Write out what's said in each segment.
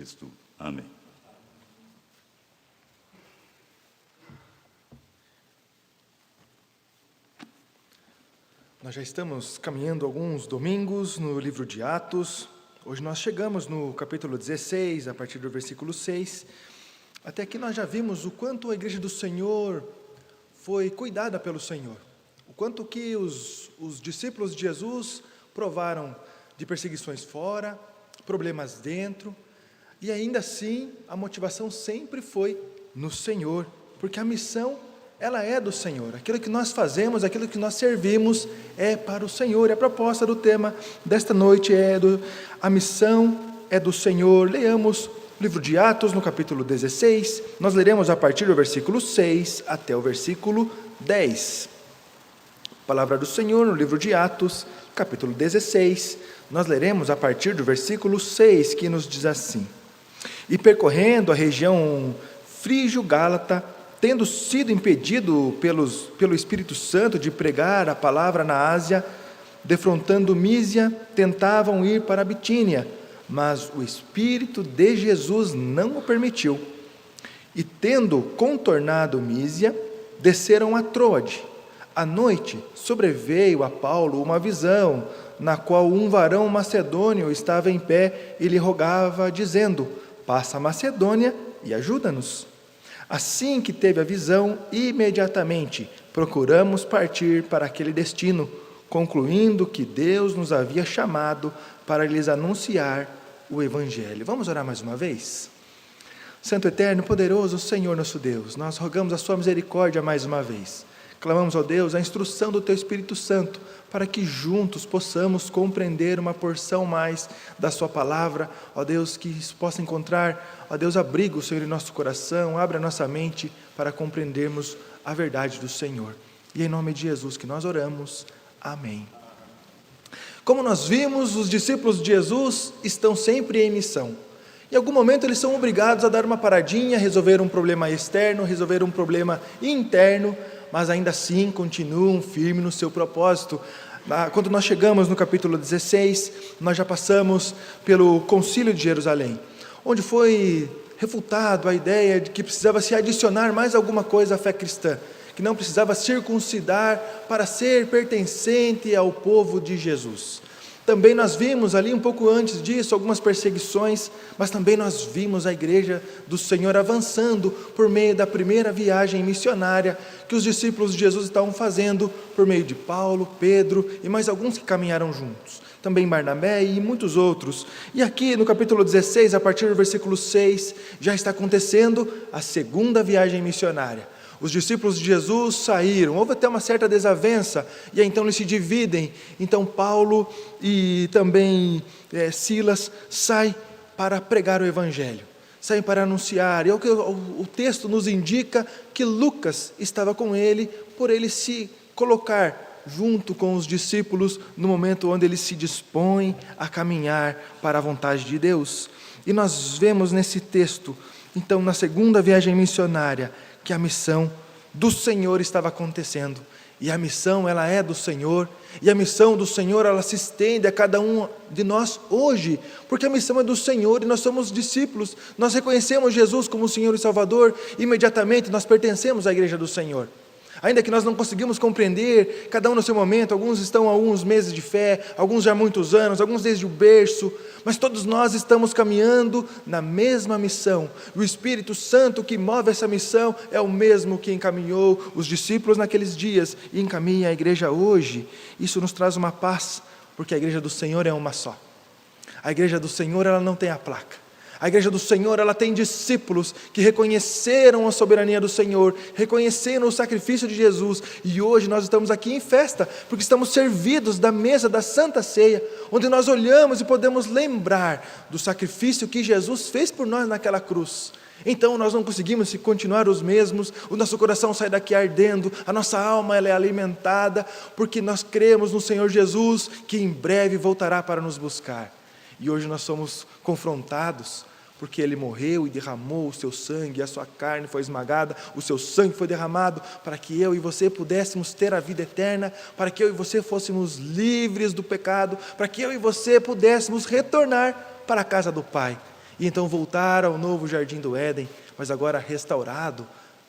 Cristo. Amém. Nós já estamos caminhando alguns domingos no livro de Atos. Hoje nós chegamos no capítulo 16, a partir do versículo 6. Até aqui nós já vimos o quanto a igreja do Senhor foi cuidada pelo Senhor. O quanto que os discípulos de Jesus provaram de perseguições fora, problemas dentro. E ainda assim, a motivação sempre foi no Senhor. Porque a missão, ela é do Senhor. Aquilo que nós fazemos, aquilo que nós servimos é para o Senhor. E a proposta do tema desta noite a missão é do Senhor. Leamos o livro de Atos, no capítulo 16. Nós leremos a partir do versículo 6 até o versículo 10. Palavra do Senhor no livro de Atos, capítulo 16. Nós leremos a partir do versículo 6, que nos diz assim: E percorrendo a região frígio-gálata, tendo sido impedido pelo Espírito Santo de pregar a palavra na Ásia, defrontando Mísia, tentavam ir para a Bitínia, mas o Espírito de Jesus não o permitiu. E tendo contornado Mísia, desceram a Troade. À noite sobreveio a Paulo uma visão, na qual um varão macedônio estava em pé e lhe rogava, dizendo: Passa a Macedônia e ajuda-nos. Assim que teve a visão, imediatamente procuramos partir para aquele destino, concluindo que Deus nos havia chamado para lhes anunciar o Evangelho. Vamos orar mais uma vez? Santo Eterno, poderoso Senhor nosso Deus, nós rogamos a sua misericórdia mais uma vez. Clamamos, ó Deus, a instrução do Teu Espírito Santo, para que juntos possamos compreender uma porção mais da Sua palavra, ó Deus, que isso possa encontrar, ó Deus, abrigo, Senhor, em nosso coração, abra a nossa mente para compreendermos a verdade do Senhor. E em nome de Jesus que nós oramos, amém. Como nós vimos, os discípulos de Jesus estão sempre em missão. Em algum momento eles são obrigados a dar uma paradinha, resolver um problema externo, resolver um problema interno, mas ainda assim continuam firmes no seu propósito. Quando nós chegamos no capítulo 16, nós já passamos pelo Concílio de Jerusalém, onde foi refutado a ideia de que precisava se adicionar mais alguma coisa à fé cristã, que não precisava circuncidar para ser pertencente ao povo de Jesus. Também nós vimos ali um pouco antes disso algumas perseguições, mas também nós vimos a igreja do Senhor avançando por meio da primeira viagem missionária que os discípulos de Jesus estavam fazendo por meio de Paulo, Pedro e mais alguns que caminharam juntos. Também Barnabé e muitos outros. E aqui no capítulo 16, a partir do versículo 6, já está acontecendo a segunda viagem missionária. Os discípulos de Jesus saíram, houve até uma certa desavença, e aí então eles se dividem. Então Paulo e também Silas saem para pregar o Evangelho, saem para anunciar. E o texto nos indica que Lucas estava com ele, por ele se colocar junto com os discípulos no momento onde eles se dispõem a caminhar para a vontade de Deus. E nós vemos nesse texto, então na segunda viagem missionária, que a missão do Senhor estava acontecendo. E a missão, ela é do Senhor. E a missão do Senhor, ela se estende a cada um de nós hoje. Porque a missão é do Senhor e nós somos discípulos. Nós reconhecemos Jesus como o Senhor e Salvador. Imediatamente nós pertencemos à igreja do Senhor. Ainda que nós não conseguimos compreender, cada um no seu momento, alguns estão há alguns meses de fé, alguns já há muitos anos, alguns desde o berço, mas todos nós estamos caminhando na mesma missão. O Espírito Santo que move essa missão é o mesmo que encaminhou os discípulos naqueles dias e encaminha a igreja hoje. Isso nos traz uma paz, porque a igreja do Senhor é uma só. A igreja do Senhor, ela não tem a placa. A igreja do Senhor, ela tem discípulos que reconheceram a soberania do Senhor, reconheceram o sacrifício de Jesus, e hoje nós estamos aqui em festa, porque estamos servidos da mesa da Santa Ceia, onde nós olhamos e podemos lembrar do sacrifício que Jesus fez por nós naquela cruz. Então nós não conseguimos continuar os mesmos, o nosso coração sai daqui ardendo, a nossa alma ela é alimentada, porque nós cremos no Senhor Jesus, que em breve voltará para nos buscar. E hoje nós somos confrontados, porque Ele morreu e derramou o seu sangue, a sua carne foi esmagada, o seu sangue foi derramado, para que eu e você pudéssemos ter a vida eterna, para que eu e você fôssemos livres do pecado, para que eu e você pudéssemos retornar para a casa do Pai. e então voltar ao novo jardim do Éden, mas agora restaurado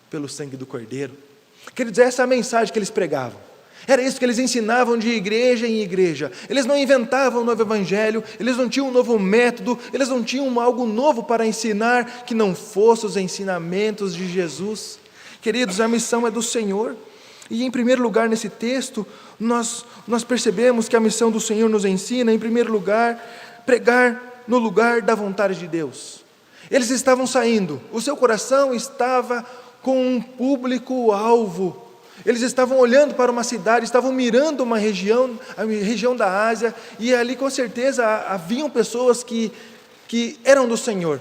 pelo sangue do Cordeiro. Queridos, essa é a mensagem que eles pregavam. Era isso que eles ensinavam de igreja em igreja. Eles não inventavam um novo evangelho, eles não tinham um novo método, eles não tinham algo novo para ensinar que não fosse os ensinamentos de Jesus. Queridos, a missão é do Senhor. E em primeiro lugar nesse texto, nós percebemos que a missão do Senhor nos ensina, em primeiro lugar, pregar no lugar da vontade de Deus. Eles estavam saindo, o seu coração estava com um público-alvo. Eles estavam olhando para uma cidade, estavam mirando uma região, a região da Ásia, e ali com certeza haviam pessoas que eram do Senhor,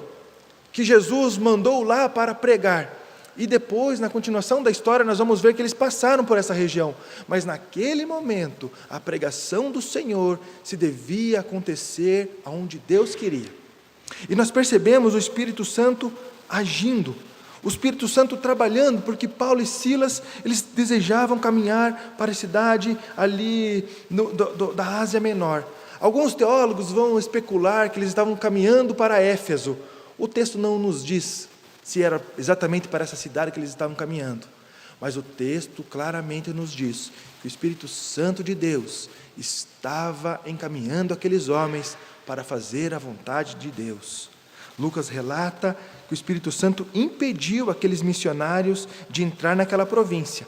que Jesus mandou lá para pregar. E depois, na continuação da história, nós vamos ver que eles passaram por essa região. Mas naquele momento, a pregação do Senhor se devia acontecer aonde Deus queria. E nós percebemos o Espírito Santo agindo, o Espírito Santo trabalhando, porque Paulo e Silas, eles desejavam caminhar para a cidade ali da Ásia Menor. Alguns teólogos vão especular que eles estavam caminhando para Éfeso. O texto não nos diz se era exatamente para essa cidade que eles estavam caminhando, mas o texto claramente nos diz que o Espírito Santo de Deus estava encaminhando aqueles homens para fazer a vontade de Deus. Lucas relata que o Espírito Santo impediu aqueles missionários de entrar naquela província,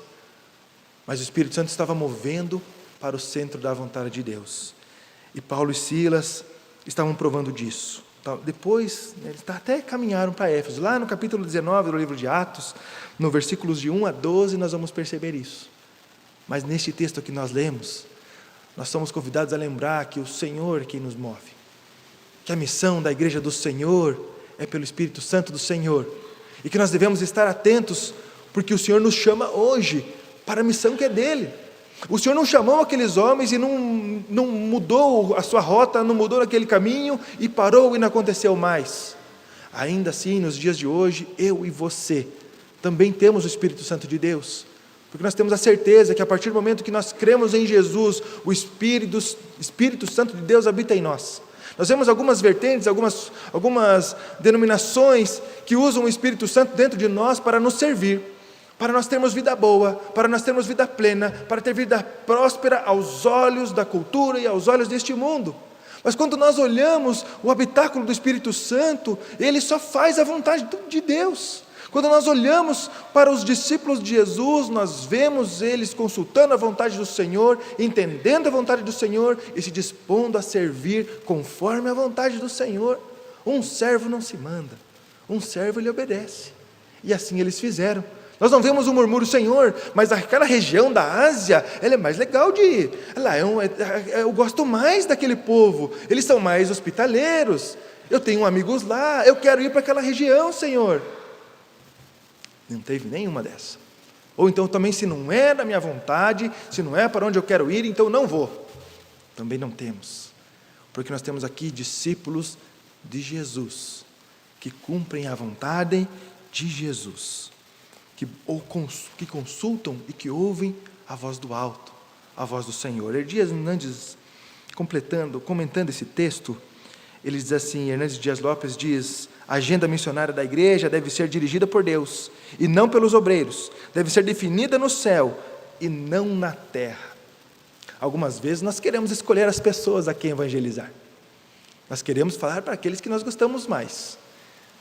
mas o Espírito Santo estava movendo para o centro da vontade de Deus, e Paulo e Silas estavam provando disso. Depois, eles até caminharam para Éfeso. Lá no capítulo 19 do livro de Atos, no versículos de 1 a 12, nós vamos perceber isso. Mas neste texto que nós lemos, nós somos convidados a lembrar que o Senhor é quem nos move, que a missão da igreja do Senhor é pelo Espírito Santo do Senhor, e que nós devemos estar atentos, porque o Senhor nos chama hoje para a missão que é dele. O Senhor não chamou aqueles homens e não mudou a sua rota, não mudou aquele caminho e parou e não aconteceu mais. Ainda assim, nos dias de hoje, eu e você também temos o Espírito Santo de Deus, porque nós temos a certeza que a partir do momento que nós cremos em Jesus, o Espírito Santo de Deus habita em nós. Nós vemos algumas vertentes, algumas denominações que usam o Espírito Santo dentro de nós para nos servir, para nós termos vida boa, para nós termos vida plena, para ter vida próspera aos olhos da cultura e aos olhos deste mundo. Mas quando nós olhamos o habitáculo do Espírito Santo, ele só faz a vontade de Deus. Quando nós olhamos para os discípulos de Jesus, nós vemos eles consultando a vontade do Senhor, entendendo a vontade do Senhor e se dispondo a servir conforme a vontade do Senhor. Um servo não se manda, um servo ele obedece. E assim eles fizeram. Nós não vemos um murmúrio, Senhor, mas aquela região da Ásia, ela é mais legal de ir. Eu gosto mais daquele povo, eles são mais hospitaleiros, eu tenho amigos lá, eu quero ir para aquela região, Senhor. Não teve nenhuma dessa. Ou então também, se não é da minha vontade, se não é para onde eu quero ir, então não vou. Também não temos, porque nós temos aqui discípulos de Jesus, que cumprem a vontade de Jesus, que consultam e que ouvem a voz do alto, a voz do Senhor. Hernandes, comentando esse texto, ele diz assim, Hernandes Dias Lopes diz: a agenda missionária da igreja deve ser dirigida por Deus, e não pelos obreiros, deve ser definida no céu, e não na terra. Algumas vezes nós queremos escolher as pessoas a quem evangelizar, nós queremos falar para aqueles que nós gostamos mais,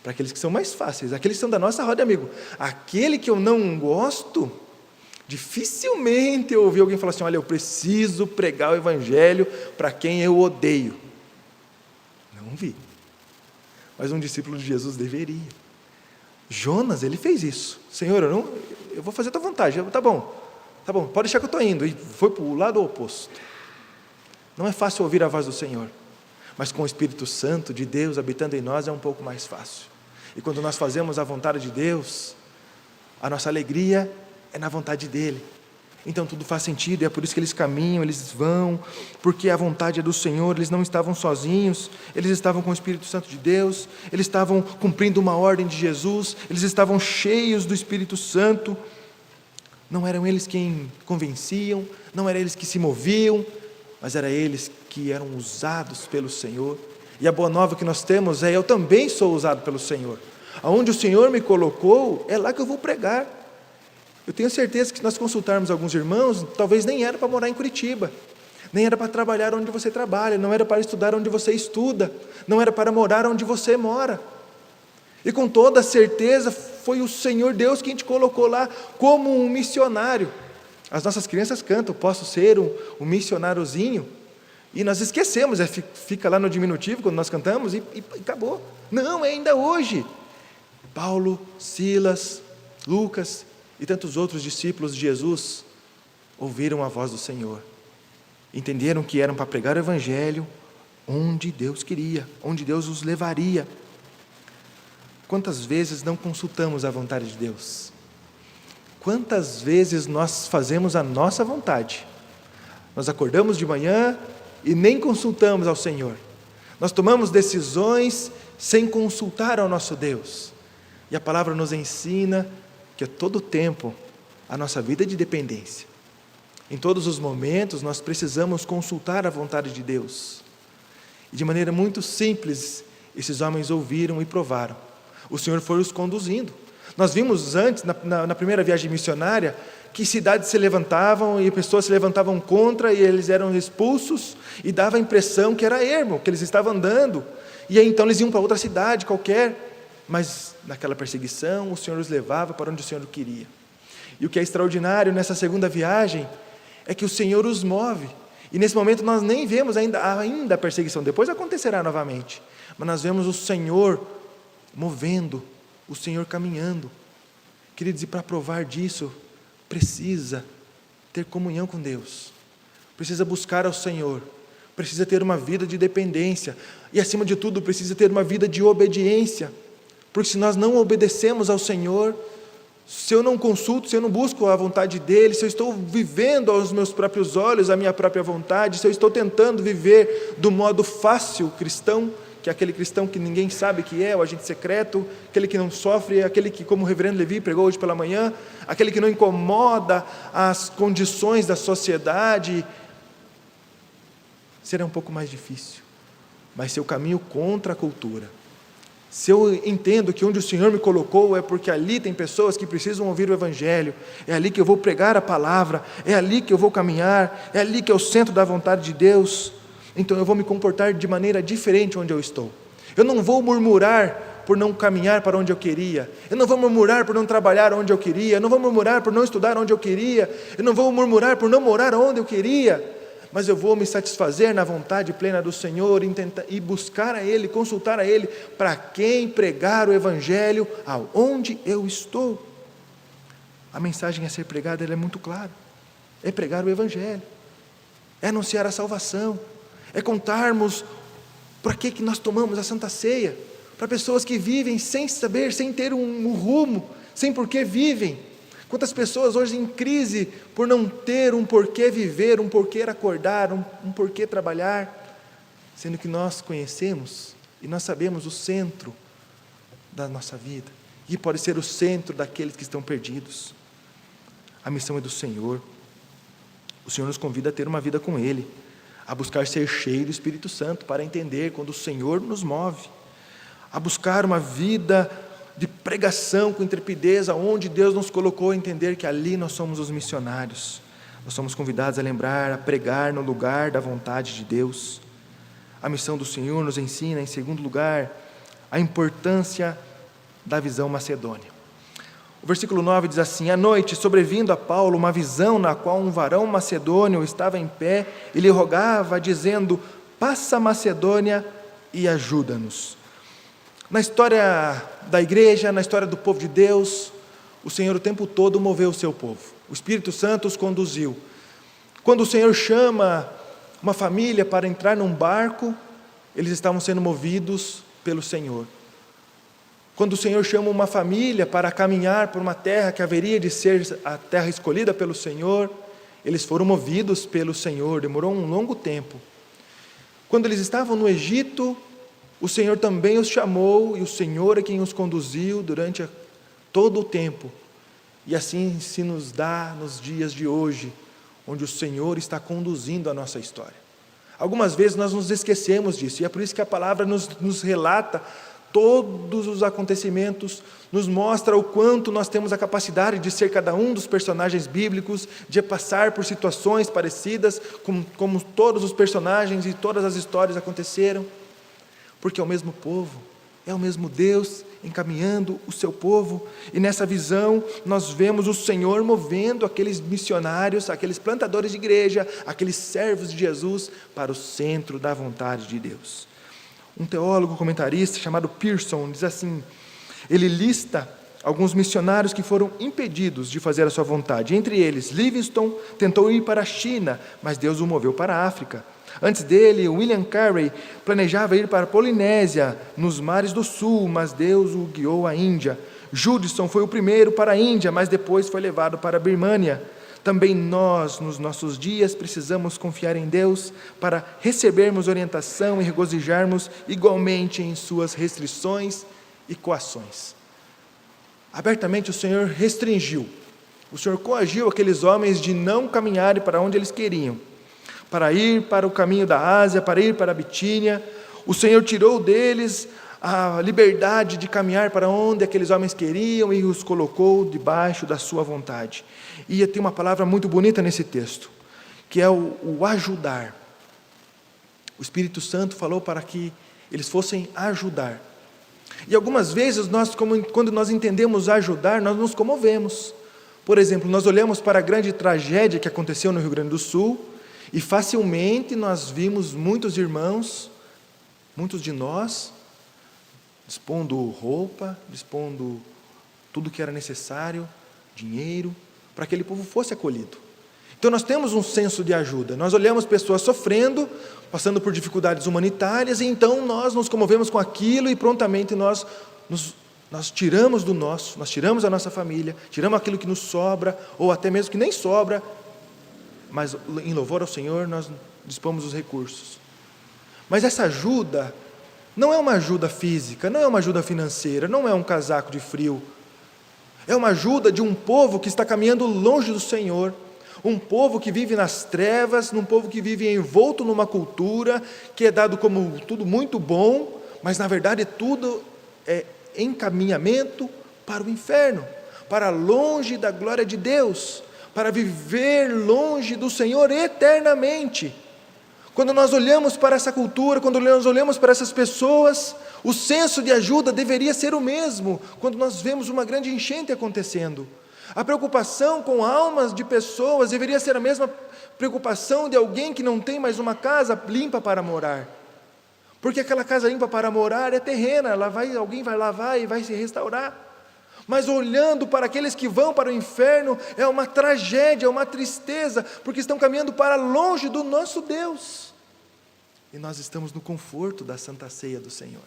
para aqueles que são mais fáceis, aqueles que são da nossa roda de amigo. Aquele que eu não gosto, dificilmente eu ouvi alguém falar assim: olha, eu preciso pregar o evangelho para quem eu odeio. Não vi, mas um discípulo de Jesus deveria. Jonas, ele fez isso. Senhor, eu vou fazer a tua vontade. Tá bom, pode deixar que eu estou indo. E foi para o lado oposto. Não é fácil ouvir a voz do Senhor, mas com o Espírito Santo de Deus habitando em nós é um pouco mais fácil. E quando nós fazemos a vontade de Deus, a nossa alegria é na vontade dEle. Então tudo faz sentido, e é por isso que eles caminham, eles vão, porque a vontade é do Senhor. Eles não estavam sozinhos, eles estavam com o Espírito Santo de Deus, eles estavam cumprindo uma ordem de Jesus, eles estavam cheios do Espírito Santo. Não eram eles quem convenciam, não eram eles que se moviam, mas eram eles que eram usados pelo Senhor. E a boa nova que nós temos é: eu também sou usado pelo Senhor. Aonde o Senhor me colocou, é lá que eu vou pregar. Eu tenho certeza que se nós consultarmos alguns irmãos, talvez nem era para morar em Curitiba, nem era para trabalhar onde você trabalha, não era para estudar onde você estuda, não era para morar onde você mora. E com toda certeza foi o Senhor Deus quem te colocou lá como um missionário. As nossas crianças cantam: posso ser um missionáriozinho. E nós esquecemos, fica lá no diminutivo quando nós cantamos e acabou. Não, é ainda hoje. Paulo, Silas, Lucas e tantos outros discípulos de Jesus ouviram a voz do Senhor, entenderam que eram para pregar o Evangelho onde Deus queria, onde Deus os levaria. Quantas vezes não consultamos a vontade de Deus? Quantas vezes nós fazemos a nossa vontade? Nós acordamos de manhã e nem consultamos ao Senhor. Nós tomamos decisões sem consultar ao nosso Deus. E a palavra nos ensina que a todo tempo a nossa vida é de dependência. Em todos os momentos nós precisamos consultar a vontade de Deus. E de maneira muito simples, esses homens ouviram e provaram. O Senhor foi os conduzindo. Nós vimos antes, na primeira viagem missionária, que cidades se levantavam e pessoas se levantavam contra e eles eram expulsos e dava a impressão que era ermo, que eles estavam andando. E aí então eles iam para outra cidade qualquer, mas naquela perseguição o Senhor os levava para onde o Senhor queria. E o que é extraordinário nessa segunda viagem é que o Senhor os move. E nesse momento nós nem vemos ainda a perseguição, depois acontecerá novamente. Mas nós vemos o Senhor movendo, o Senhor caminhando. Queridos, e para provar disso, precisa ter comunhão com Deus, precisa buscar ao Senhor, precisa ter uma vida de dependência, e acima de tudo precisa ter uma vida de obediência, porque se nós não obedecemos ao Senhor, se eu não consulto, se eu não busco a vontade dEle, se eu estou vivendo aos meus próprios olhos, a minha própria vontade, se eu estou tentando viver do modo fácil cristão, que é aquele cristão que ninguém sabe que é, o agente secreto, aquele que não sofre, aquele que, como o reverendo Levi pregou hoje pela manhã, aquele que não incomoda as condições da sociedade, será um pouco mais difícil. Mas se eu caminho contra a cultura, se eu entendo que onde o Senhor me colocou é porque ali tem pessoas que precisam ouvir o Evangelho, é ali que eu vou pregar a palavra, é ali que eu vou caminhar, é ali que é o centro da vontade de Deus, então eu vou me comportar de maneira diferente onde eu estou. Eu não vou murmurar por não caminhar para onde eu queria, eu não vou murmurar por não trabalhar onde eu queria, eu não vou murmurar por não estudar onde eu queria, eu não vou murmurar por não morar onde eu queria, mas eu vou me satisfazer na vontade plena do Senhor e buscar a Ele, consultar a Ele, para quem pregar o Evangelho aonde eu estou. A mensagem a ser pregada ela é muito clara, é pregar o Evangelho, é anunciar a salvação, é contarmos para que nós tomamos a Santa Ceia, para pessoas que vivem sem saber, sem ter um rumo, sem por que vivem. Quantas pessoas hoje em crise por não ter um porquê viver, um porquê acordar, um porquê trabalhar, sendo que nós conhecemos e nós sabemos o centro da nossa vida, e pode ser o centro daqueles que estão perdidos. A missão é do Senhor. O Senhor nos convida a ter uma vida com Ele, a buscar ser cheio do Espírito Santo, para entender quando o Senhor nos move, a buscar uma vida de pregação com intrepidez, aonde Deus nos colocou, a entender que ali nós somos os missionários, nós somos convidados a lembrar, a pregar no lugar da vontade de Deus. A missão do Senhor nos ensina, em segundo lugar, a importância da visão macedônia. O versículo 9 diz assim: à noite, sobrevindo a Paulo uma visão na qual um varão macedônio estava em pé e lhe rogava, dizendo: passa a Macedônia e ajuda-nos. Na história da igreja, na história do povo de Deus, o Senhor o tempo todo moveu o seu povo. O Espírito Santo os conduziu. Quando o Senhor chama uma família para entrar num barco, eles estavam sendo movidos pelo Senhor. Quando o Senhor chama uma família para caminhar por uma terra que haveria de ser a terra escolhida pelo Senhor, eles foram movidos pelo Senhor, demorou um longo tempo. Quando eles estavam no Egito, o Senhor também os chamou, e o Senhor é quem os conduziu durante todo o tempo. E assim se nos dá nos dias de hoje, onde o Senhor está conduzindo a nossa história. Algumas vezes nós nos esquecemos disso, e é por isso que a palavra nos relata todos os acontecimentos, nos mostra o quanto nós temos a capacidade de ser cada um dos personagens bíblicos, de passar por situações parecidas, como todos os personagens e todas as histórias aconteceram, porque é o mesmo povo, é o mesmo Deus encaminhando o seu povo, e nessa visão nós vemos o Senhor movendo aqueles missionários, aqueles plantadores de igreja, aqueles servos de Jesus para o centro da vontade de Deus. Um teólogo comentarista chamado Pearson diz assim, ele lista alguns missionários que foram impedidos de fazer a sua vontade. Entre eles, Livingstone tentou ir para a China, mas Deus o moveu para a África. Antes dele, William Carey planejava ir para a Polinésia, nos mares do sul, mas Deus o guiou à Índia. Judson foi o primeiro para a Índia, mas depois foi levado para a Birmânia. Também nós, nos nossos dias, precisamos confiar em Deus para recebermos orientação e regozijarmos igualmente em suas restrições e coações. Abertamente o Senhor restringiu, o Senhor coagiu aqueles homens de não caminharem para onde eles queriam, para ir para o caminho da Ásia, para ir para a Bitínia. O Senhor tirou deles a liberdade de caminhar para onde aqueles homens queriam e os colocou debaixo da sua vontade. E tem uma palavra muito bonita nesse texto, que é o ajudar. O Espírito Santo falou para que eles fossem ajudar. E algumas vezes, quando nós entendemos ajudar, nós nos comovemos. Por exemplo, nós olhamos para a grande tragédia que aconteceu no Rio Grande do Sul, e facilmente nós vimos muitos irmãos, muitos de nós, dispondo roupa, dispondo tudo que era necessário, dinheiro, para que aquele povo fosse acolhido. Então nós temos um senso de ajuda, nós olhamos pessoas sofrendo, passando por dificuldades humanitárias, e então nós nos comovemos com aquilo e prontamente nós tiramos do nosso, nós tiramos a nossa família, tiramos aquilo que nos sobra, ou até mesmo que nem sobra, mas em louvor ao Senhor nós dispomos dos recursos. Mas essa ajuda não é uma ajuda física, não é uma ajuda financeira, não é um casaco de frio. É uma ajuda de um povo que está caminhando longe do Senhor, um povo que vive nas trevas, um povo que vive envolto numa cultura que é dado como tudo muito bom, mas na verdade tudo é encaminhamento para o inferno, para longe da glória de Deus, para viver longe do Senhor eternamente. Quando nós olhamos para essa cultura, quando nós olhamos para essas pessoas, o senso de ajuda deveria ser o mesmo, quando nós vemos uma grande enchente acontecendo. A preocupação com almas de pessoas deveria ser a mesma preocupação de alguém que não tem mais uma casa limpa para morar. Porque aquela casa limpa para morar é terrena, alguém vai lavar e vai se restaurar. Mas olhando para aqueles que vão para o inferno, é uma tragédia, é uma tristeza, porque estão caminhando para longe do nosso Deus. E nós estamos no conforto da Santa Ceia do Senhor.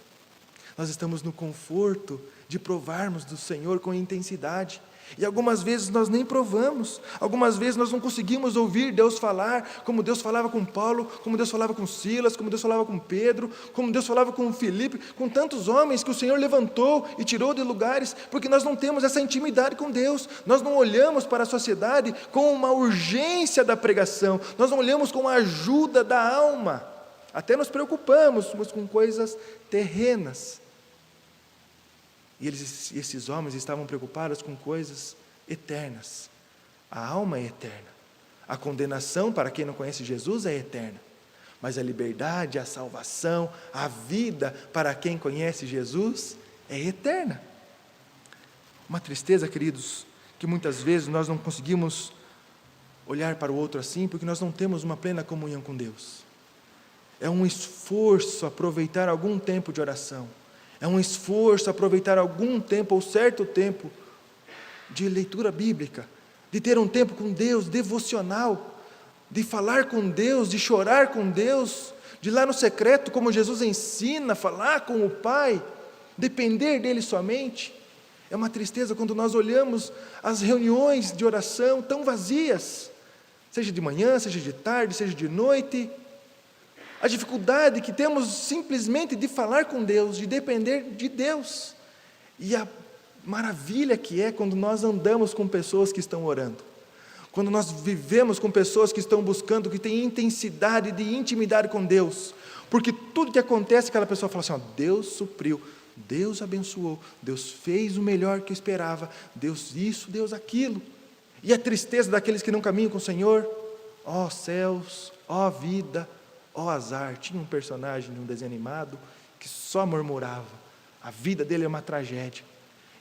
Nós estamos no conforto de provarmos do Senhor com intensidade. E algumas vezes nós nem provamos, algumas vezes nós não conseguimos ouvir Deus falar, como Deus falava com Paulo, como Deus falava com Silas, como Deus falava com Pedro, como Deus falava com Filipe, com tantos homens que o Senhor levantou e tirou de lugares, porque nós não temos essa intimidade com Deus, nós não olhamos para a sociedade com uma urgência da pregação, nós não olhamos com a ajuda da alma, até nos preocupamos com coisas terrenas. E esses homens estavam preocupados com coisas eternas. A alma é eterna. A condenação para quem não conhece Jesus é eterna. Mas a liberdade, a salvação, a vida para quem conhece Jesus é eterna. Uma tristeza, queridos, que muitas vezes nós não conseguimos olhar para o outro assim, porque nós não temos uma plena comunhão com Deus. É um esforço aproveitar algum tempo de oração. É um esforço aproveitar algum tempo, ou certo tempo, de leitura bíblica, de ter um tempo com Deus, devocional, de falar com Deus, de chorar com Deus, de ir lá no secreto, como Jesus ensina, falar com o Pai, depender dEle somente. É uma tristeza quando nós olhamos as reuniões de oração tão vazias, seja de manhã, seja de tarde, seja de noite. A dificuldade que temos simplesmente de falar com Deus, de depender de Deus. E a maravilha que é quando nós andamos com pessoas que estão orando. quando nós vivemos com pessoas que estão buscando, que têm intensidade de intimidade com Deus, porque tudo que acontece, aquela pessoa fala assim, ó, Deus supriu, Deus abençoou, Deus fez o melhor que eu esperava, Deus isso, Deus aquilo. E a tristeza daqueles que não caminham com o Senhor, ó céus, ó vida, ó azar. Tinha um personagem de um desenho animado que só murmurava, a vida dele é uma tragédia,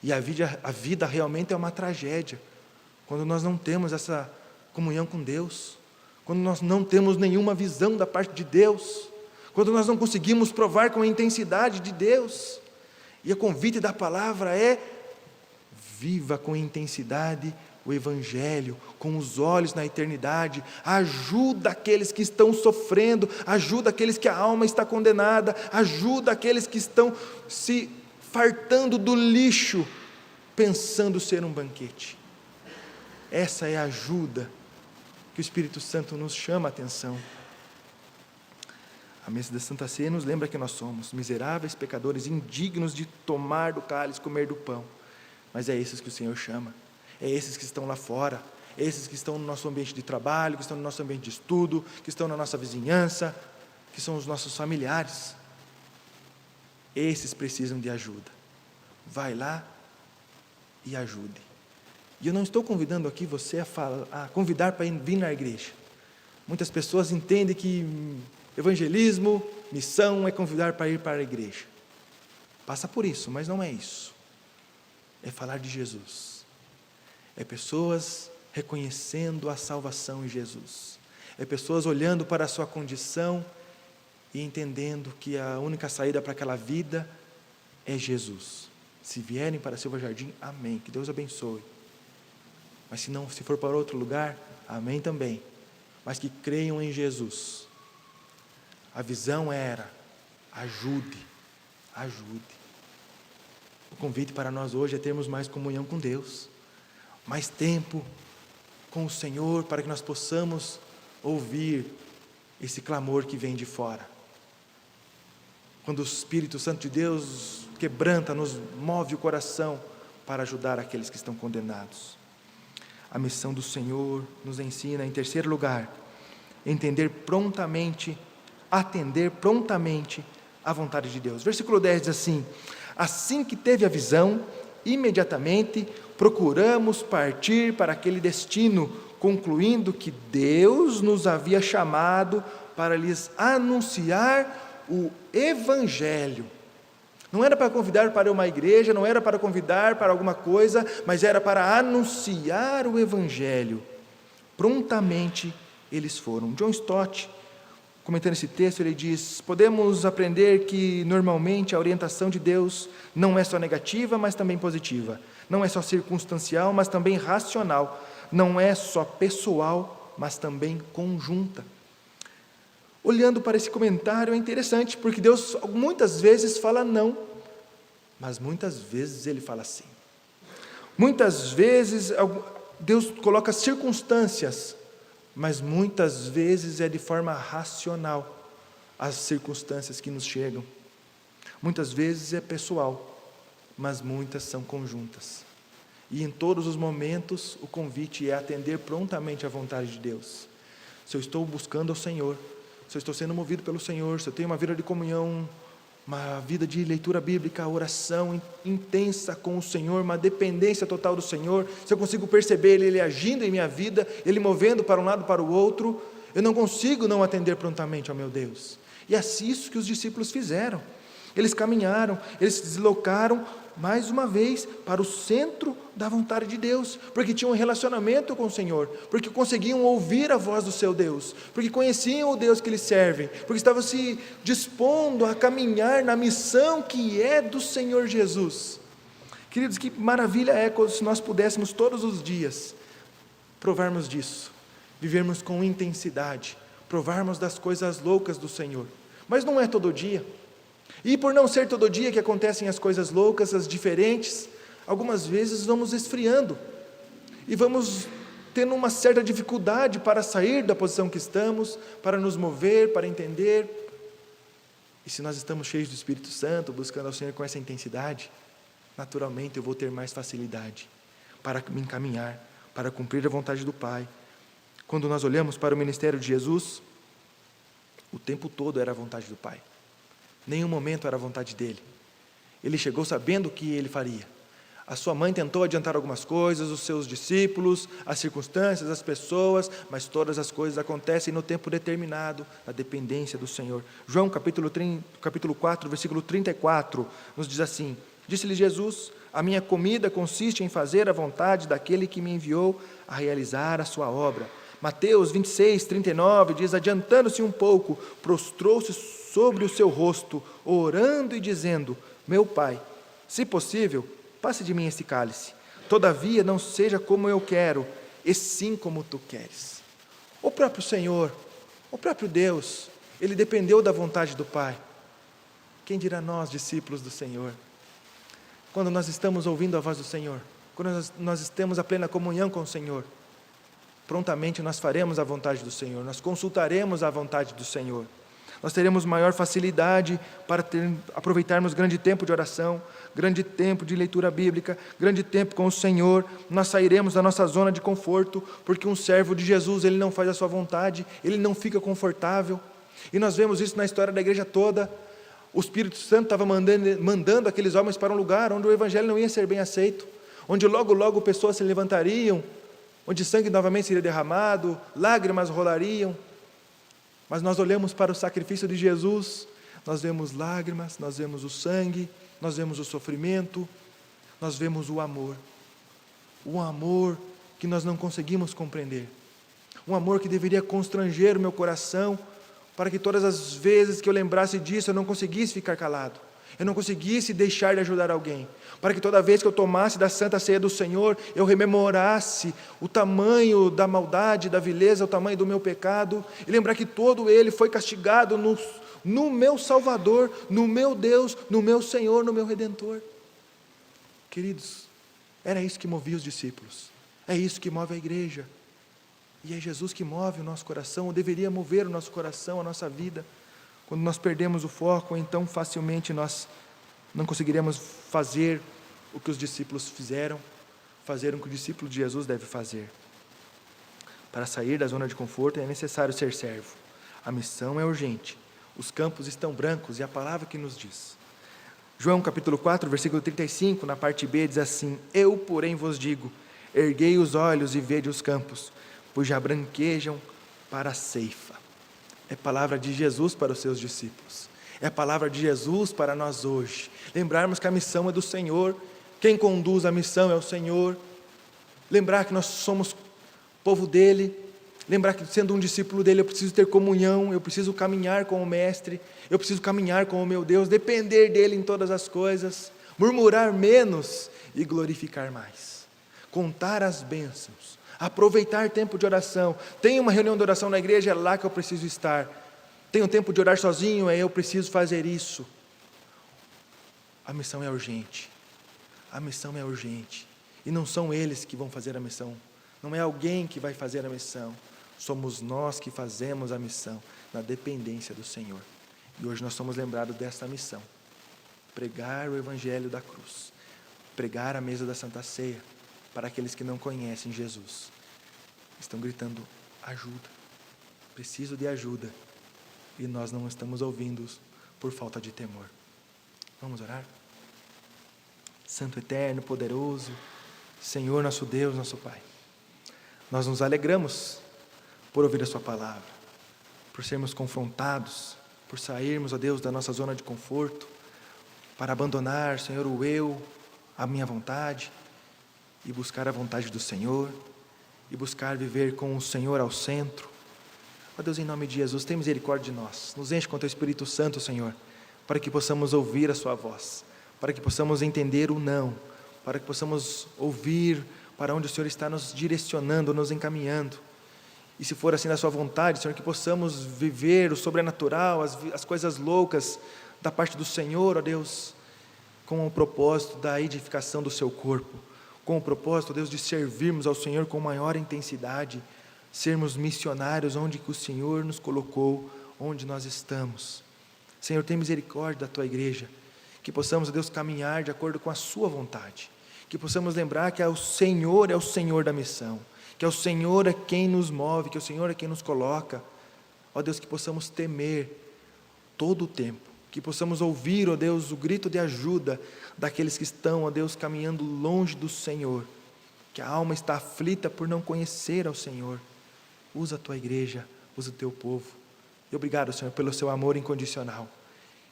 e a vida realmente é uma tragédia, quando nós não temos essa comunhão com Deus, quando nós não temos nenhuma visão da parte de Deus, quando nós não conseguimos provar com a intensidade de Deus. E o convite da palavra é: viva com intensidade o Evangelho, com os olhos na eternidade, ajuda aqueles que estão sofrendo, ajuda aqueles que a alma está condenada, ajuda aqueles que estão se fartando do lixo, pensando ser um banquete. Essa é a ajuda que o Espírito Santo nos chama a atenção. A mesa da Santa Ceia nos lembra que nós somos miseráveis, pecadores, indignos de tomar do cálice, comer do pão. Mas é esses que o Senhor chama, é esses que estão lá fora, é esses que estão no nosso ambiente de trabalho, que estão no nosso ambiente de estudo, que estão na nossa vizinhança, que são os nossos familiares. Esses precisam de ajuda. Vai lá e ajude. E eu não estou convidando aqui você a convidar para vir na igreja. Muitas pessoas entendem que evangelismo, missão é convidar para ir para a igreja. Passa por isso, mas não é isso. É falar de Jesus. É pessoas reconhecendo a salvação em Jesus. É pessoas olhando para a sua condição e entendendo que a única saída para aquela vida é Jesus. Se vierem para Silva Jardim, amém, que Deus abençoe. Mas se for para outro lugar, amém também. Mas que creiam em Jesus. A visão era: ajude. O convite para nós hoje é termos mais comunhão com Deus, mais tempo com o Senhor, para que nós possamos ouvir esse clamor que vem de fora. Quando o Espírito Santo de Deus quebranta, nos move o coração para ajudar aqueles que estão condenados. A missão do Senhor nos ensina, em terceiro lugar, atender prontamente à vontade de Deus. Versículo 10 diz assim: assim que teve a visão, imediatamente procuramos partir para aquele destino, concluindo que Deus nos havia chamado para lhes anunciar o Evangelho. Não era para convidar para uma igreja, não era para convidar para alguma coisa, mas era para anunciar o Evangelho. Prontamente eles foram. John Stott, comentando esse texto, ele diz: podemos aprender que normalmente a orientação de Deus não é só negativa, mas também positiva. Não é só circunstancial, mas também racional. Não é só pessoal, mas também conjunta. Olhando para esse comentário é interessante, porque Deus muitas vezes fala não, mas muitas vezes Ele fala sim. Muitas vezes Deus coloca circunstâncias, mas muitas vezes é de forma racional as circunstâncias que nos chegam. Muitas vezes é pessoal, mas muitas são conjuntas. E em todos os momentos o convite é atender prontamente à vontade de Deus. Se eu estou buscando ao Senhor, se eu estou sendo movido pelo Senhor, se eu tenho uma vida de comunhão, uma vida de leitura bíblica, oração intensa com o Senhor, uma dependência total do Senhor, se eu consigo perceber Ele agindo em minha vida, Ele movendo para um lado para o outro, eu não consigo não atender prontamente ao meu Deus. E é isso que os discípulos fizeram. Eles caminharam, eles se deslocaram mais uma vez para o centro da vontade de Deus, porque tinham um relacionamento com o Senhor, porque conseguiam ouvir a voz do seu Deus, porque conheciam o Deus que eles servem, porque estavam se dispondo a caminhar na missão que é do Senhor Jesus. Queridos, que maravilha é se nós pudéssemos todos os dias provarmos disso, vivermos com intensidade, provarmos das coisas loucas do Senhor, mas não é todo dia. E por não ser todo dia que acontecem as coisas loucas, as diferentes, algumas vezes vamos esfriando e vamos tendo uma certa dificuldade para sair da posição que estamos, para nos mover, para entender. E se nós estamos cheios do Espírito Santo, buscando ao Senhor com essa intensidade, naturalmente eu vou ter mais facilidade para me encaminhar, para cumprir a vontade do Pai, Quando nós olhamos para o ministério de Jesus, o tempo todo era a vontade do Pai. Nenhum momento era a vontade dele. Ele chegou sabendo o que ele faria. A sua mãe tentou adiantar algumas coisas, os seus discípulos, as circunstâncias, as pessoas, mas todas as coisas acontecem no tempo determinado, na dependência do Senhor. João capítulo 4, versículo 34, nos diz assim: disse-lhe Jesus: a minha comida consiste em fazer a vontade daquele que me enviou a realizar a sua obra. Mateus 26, 39 diz: adiantando-se um pouco, prostrou-se sobre o seu rosto, orando e dizendo: meu Pai, se possível, passe de mim este cálice. Todavia, não seja como eu quero, e sim como tu queres. O próprio Senhor, o próprio Deus, ele dependeu da vontade do Pai. Quem dirá nós, discípulos do Senhor? Quando nós estamos ouvindo a voz do Senhor, quando nós estamos a plena comunhão com o Senhor, prontamente nós faremos a vontade do Senhor, nós consultaremos a vontade do Senhor. Nós teremos maior facilidade para aproveitarmos grande tempo de oração, grande tempo de leitura bíblica, grande tempo com o Senhor. Nós sairemos da nossa zona de conforto, porque um servo de Jesus, ele não faz a sua vontade, ele não fica confortável. E nós vemos isso na história da igreja toda. O Espírito Santo estava mandando aqueles homens para um lugar onde o Evangelho não ia ser bem aceito, onde logo pessoas se levantariam, onde sangue novamente seria derramado, lágrimas rolariam. Mas nós olhamos para o sacrifício de Jesus, nós vemos lágrimas, nós vemos o sangue, nós vemos o sofrimento, nós vemos o amor que nós não conseguimos compreender, um amor que deveria constranger o meu coração, para que todas as vezes que eu lembrasse disso, eu não conseguisse ficar calado, eu não conseguisse deixar de ajudar alguém, para que toda vez que eu tomasse da Santa Ceia do Senhor, eu rememorasse o tamanho da maldade, da vileza, o tamanho do meu pecado, e lembrar que todo ele foi castigado no meu Salvador, no meu Deus, no meu Senhor, no meu Redentor. Queridos, era isso que movia os discípulos, é isso que move a igreja, e é Jesus que move o nosso coração, ou deveria mover o nosso coração, a nossa vida. Quando nós perdemos o foco, então facilmente nós não conseguiremos fazer o que os discípulos fizeram, fazer o que o discípulo de Jesus deve fazer. Para sair da zona de conforto é necessário ser servo. A missão é urgente. Os campos estão brancos e a palavra que nos diz. João capítulo 4, versículo 35, na parte B, diz assim: eu, porém, vos digo, erguei os olhos e vede os campos, pois já branquejam para a ceifa. É palavra de Jesus para os seus discípulos. É a palavra de Jesus para nós hoje. Lembrarmos que a missão é do Senhor, quem conduz a missão é o Senhor. Lembrar que nós somos povo dele. Lembrar que sendo um discípulo dele eu preciso ter comunhão, eu preciso caminhar com o Mestre, eu preciso caminhar com o meu Deus, depender dele em todas as coisas, murmurar menos e glorificar mais. Contar as bênçãos. Aproveitar tempo de oração. Tem uma reunião de oração na igreja, é lá que eu preciso estar. Tem um tempo de orar sozinho, eu preciso fazer isso. A missão é urgente. A missão é urgente. E não são eles que vão fazer a missão. Não é alguém que vai fazer a missão. Somos nós que fazemos a missão, na dependência do Senhor. E hoje nós somos lembrados dessa missão. Pregar o Evangelho da cruz. Pregar a mesa da Santa Ceia. Para aqueles que não conhecem Jesus, estão gritando ajuda, preciso de ajuda, e nós não estamos ouvindo-os por falta de temor. Vamos orar? Santo eterno, poderoso, Senhor nosso Deus, nosso Pai, nós nos alegramos por ouvir a sua palavra, por sermos confrontados, por sairmos, ó Deus, da nossa zona de conforto, para abandonar, Senhor, o eu, a minha vontade, e buscar a vontade do Senhor, e buscar viver com o Senhor ao centro. Ó Deus, em nome de Jesus, tem misericórdia de nós, nos enche com o Teu Espírito Santo, Senhor, para que possamos ouvir a Sua voz, para que possamos entender o não, para que possamos ouvir para onde o Senhor está nos direcionando, nos encaminhando, e se for assim da Sua vontade, Senhor, que possamos viver o sobrenatural, as coisas loucas da parte do Senhor, ó Deus, com o propósito da edificação do Seu corpo, com o propósito, Deus, de servirmos ao Senhor com maior intensidade, sermos missionários onde que o Senhor nos colocou, onde nós estamos. Senhor, tem misericórdia da Tua igreja, que possamos, Deus, caminhar de acordo com a Sua vontade, que possamos lembrar que o Senhor é o Senhor da missão, que é o Senhor é quem nos move, que é o Senhor é quem nos coloca. Ó Deus, que possamos temer todo o tempo, que possamos ouvir, ó Deus, o grito de ajuda daqueles que estão, ó Deus, caminhando longe do Senhor, que a alma está aflita por não conhecer ao Senhor. Usa a tua igreja, usa o teu povo. E obrigado, Senhor, pelo seu amor incondicional,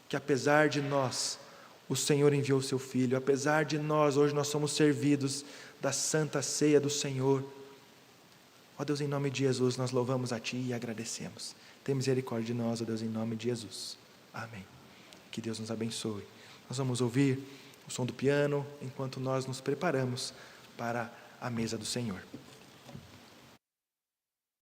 que apesar de nós, o Senhor enviou o seu Filho, apesar de nós, hoje nós somos servidos da santa ceia do Senhor. Ó Deus, em nome de Jesus, nós louvamos a Ti e agradecemos. Tem misericórdia de nós, ó Deus, em nome de Jesus. Amém. Que Deus nos abençoe. Nós vamos ouvir o som do piano enquanto nós nos preparamos para a mesa do Senhor.